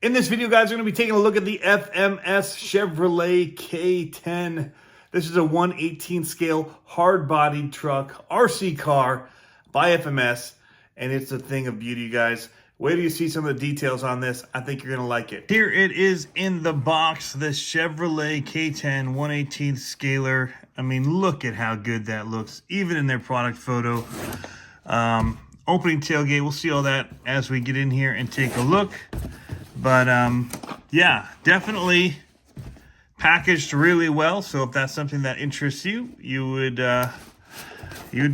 In this video, guys, we're going to be taking a look at the FMS Chevrolet K10. This is a 1/18 scale hard-bodied truck, RC car by FMS, and it's a thing of beauty, guys. Wait till you see some of the details on this. I think you're going to like it. Here it is in the box, the Chevrolet K10 1/18 scaler. I mean, look at how good that looks, even in their product photo. Opening tailgate, we'll see all that as we get in here and take a look. But yeah, definitely packaged really well. So if that's something that interests you, you would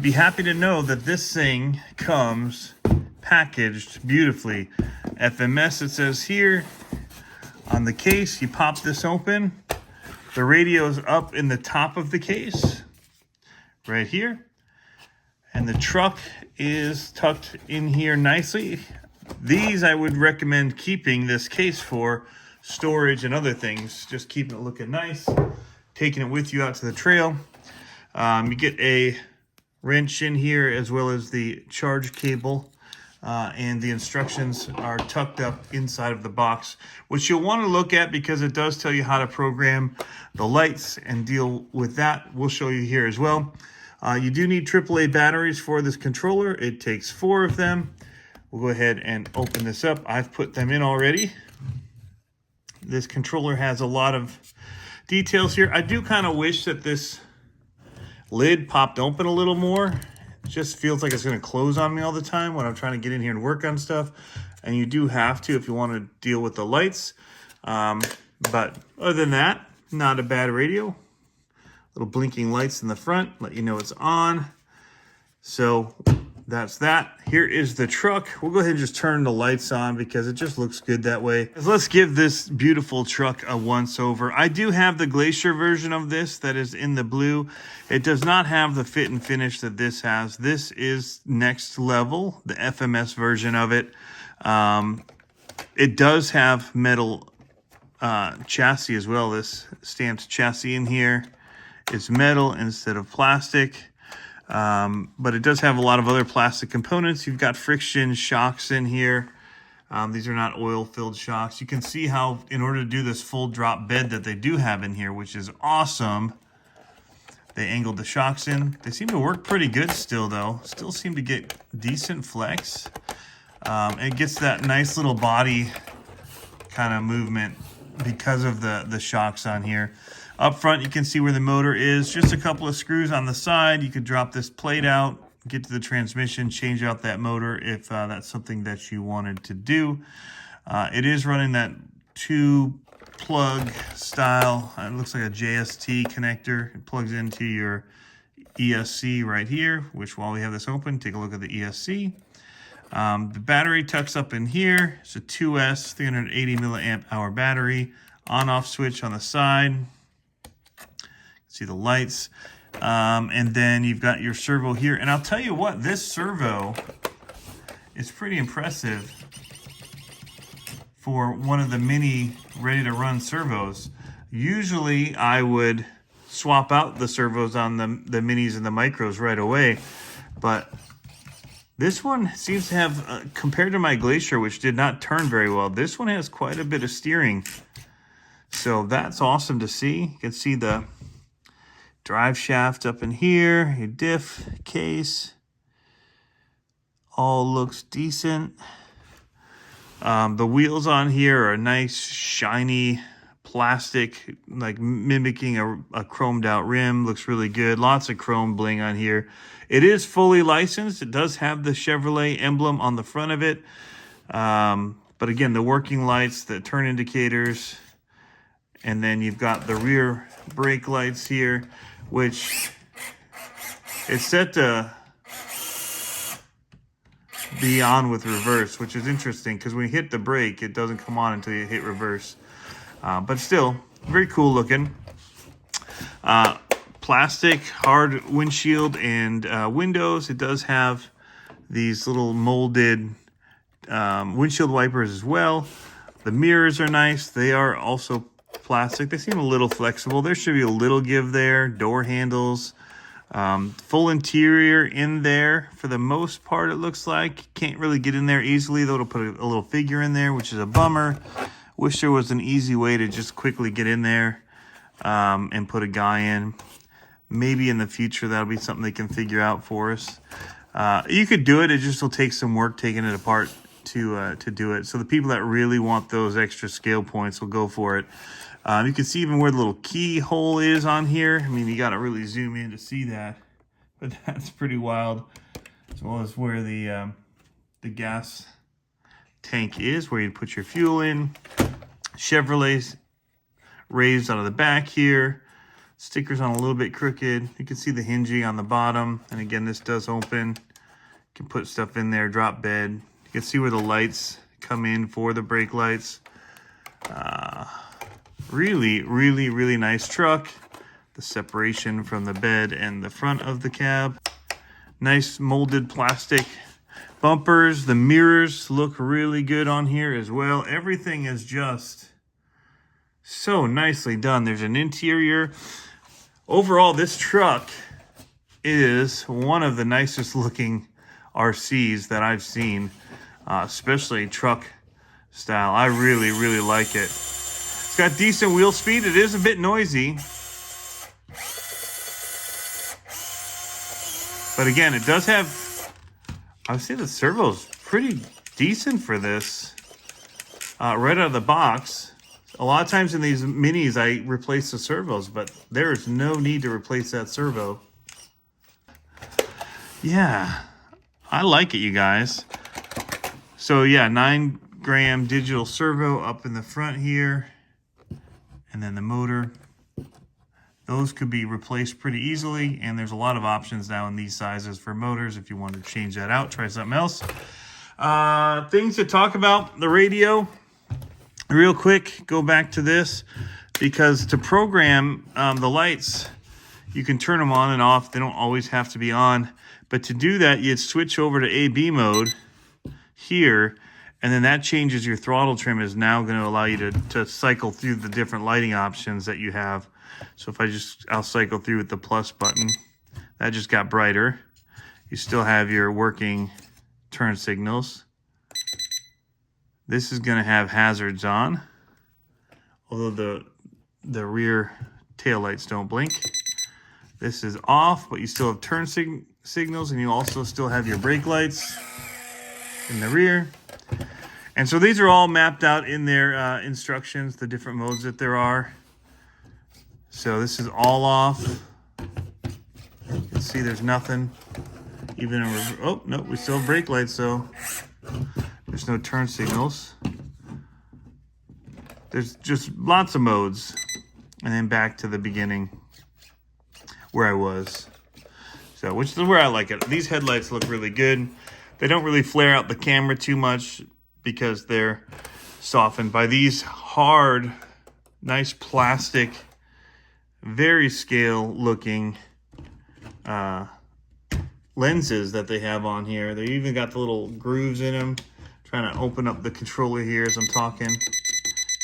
be happy to know that this thing comes packaged beautifully. FMS, it says here on the case. You pop this open, the radio's up in the top of the case right here, and the truck is tucked in here nicely. These I would recommend keeping this case for storage and other things. Just keeping it looking nice, taking it with you out to the trail. You get a wrench in here as well as the charge cable, and the instructions are tucked up inside of the box, which you'll want to look at because it does tell you how to program the lights and deal with that. We'll show you here as well. You do need AAA batteries for this controller. It takes 4 of them. We'll go ahead and open this up. I've put them in already. This controller has a lot of details here. I do kind of wish that this lid popped open a little more. It just feels like it's going to close on me all the time when I'm trying to get in here and work on stuff. And you do have to if you want to deal with the lights. But other than that, not a bad radio. Little blinking lights in the front, let you know it's on. So that's that. Here is the truck. We'll go ahead and just turn the lights on because it just looks good that way. Let's give this beautiful truck a once over. I do have the Glacier version of this that is in the blue. It does not have the fit and finish that this has. This is next level, the FMS version of it. It does have metal chassis as well. This stamped chassis in here is metal instead of plastic. But it does have a lot of other plastic components. You've got friction shocks in here. These are not oil-filled shocks. You can see how, in order to do this full drop bed that they do have in here, which is awesome, they angled the shocks in. They seem to work pretty good still, though. Still seem to get decent flex. It gets that nice little body kind of movement because of the shocks on here. Up front, you can see where the motor is. Just a couple of screws on the side. You could drop this plate out, get to the transmission, change out that motor if that's something that you wanted to do. It is running that 2-plug style. It looks like a JST connector. It plugs into your ESC right here, which while we have this open, take a look at the ESC. The battery tucks up in here. It's a 2S 380 milliamp hour battery. On-off switch on the side. See the lights, and then you've got your servo here. And I'll tell you what, this servo is pretty impressive for one of the mini ready-to-run servos. Usually I would swap out the servos on the minis and the micros right away, but this one seems to have, compared to my Glacier, which did not turn very well, this one has quite a bit of steering. So that's awesome to see. You can see the drive shaft up in here, your diff case, all looks decent. The wheels on here are nice, shiny plastic, like mimicking a chromed out rim. Looks really good. Lots of chrome bling on here. It is fully licensed. It does have the Chevrolet emblem on the front of it. But again, the working lights, the turn indicators, and then you've got the rear brake lights here, which it's set to be on with reverse, which is interesting because when you hit the brake, it doesn't come on until you hit reverse. But still, very cool looking. Plastic, hard windshield and windows. It does have these little molded windshield wipers as well. The mirrors are nice. They are also plastic. They seem a little flexible. There should be a little give there. Door handles, full interior in there for the most part. It looks like can't really get in there easily, though. It'll put a little figure in there, which is a bummer. Wish there was an easy way to just quickly get in there and put a guy in. Maybe in the future that'll be something they can figure out for us. You could do it. It just will take some work taking it apart to do it. So the people that really want those extra scale points will go for it. You can see even where the little keyhole is on here. I mean, you got to really zoom in to see that, but that's pretty wild. As well as where the gas tank is, where you'd put your fuel in. Chevrolet's raised out of the back here. Stickers on a little bit crooked. You can see the hinging on the bottom. And again, this does open. You can put stuff in there, drop bed. You can see where the lights come in for the brake lights. Really, really, really nice truck. The separation from the bed and the front of the cab. Nice molded plastic bumpers. The mirrors look really good on here as well. Everything is just so nicely done. There's an interior. Overall, this truck is one of the nicest looking RCs that I've seen, especially truck style. I really, really like it. It's got decent wheel speed. It is a bit noisy. But again, it does have, I would say the servo's pretty decent for this. Right out of the box. A lot of times in these minis, I replace the servos, but there is no need to replace that servo. Yeah, I like it, you guys. So yeah, 9-gram digital servo up in the front here. And then the motor. Those could be replaced pretty easily, and there's a lot of options now in these sizes for motors. If you want to change that out, try something else. Things to talk about, the radio. Real quick, go back to this, because to program the lights, you can turn them on and off. They don't always have to be on. But to do that, you'd switch over to AB mode here, and then that changes your throttle trim. Is now going to allow you to cycle through the different lighting options that you have. So if I'll cycle through with the plus button. That just got brighter. You still have your working turn signals. This is going to have hazards on, although the rear taillights don't blink. This is off, but you still have turn signals, and you also still have your brake lights in the rear. And so these are all mapped out in their instructions, the different modes that there are. So this is all off. You can see there's nothing. Even in oh no, we still have brake lights, so there's no turn signals. There's just lots of modes. And then back to the beginning where I was. So, which is where I like it. These headlights look really good. They don't really flare out the camera too much because they're softened by these hard, nice plastic, very scale looking lenses that they have on here. They even got the little grooves in them. Trying to open up the controller here as I'm talking.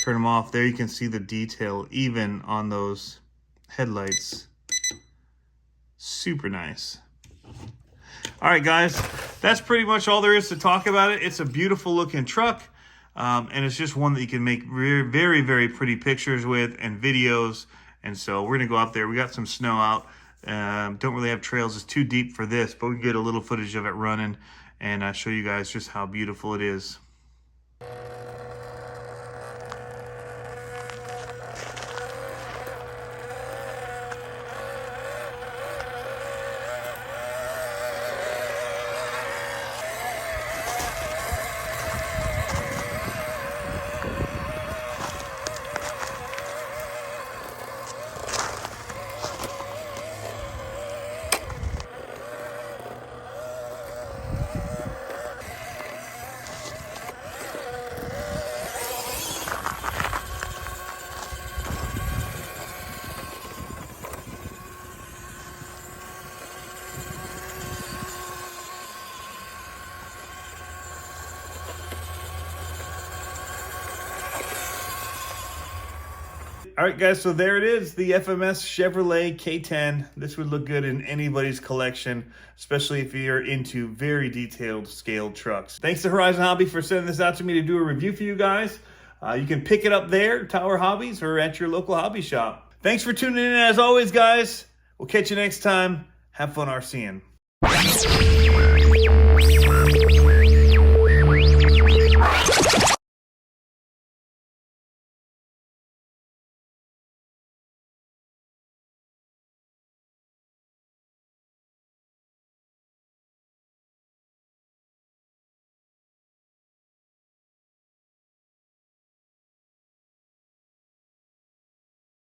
Turn them off. There you can see the detail even on those headlights. Super nice. All right, guys, that's pretty much all there is to talk about it. It's a beautiful looking truck, and it's just one that you can make very, very pretty pictures with and videos. And so we're gonna go out there. We got some snow out. Don't really have trails. It's too deep for this, but we can get a little footage of it running and show you guys just how beautiful it is. All right, guys, so there it is, the FMS Chevrolet K10. This would look good in anybody's collection, especially if you're into very detailed scaled trucks. Thanks to Horizon Hobby for sending this out to me to do a review for you guys. You can pick it up there, Tower Hobbies, or at your local hobby shop. Thanks for tuning in as always, guys. We'll catch you next time. Have fun RCing.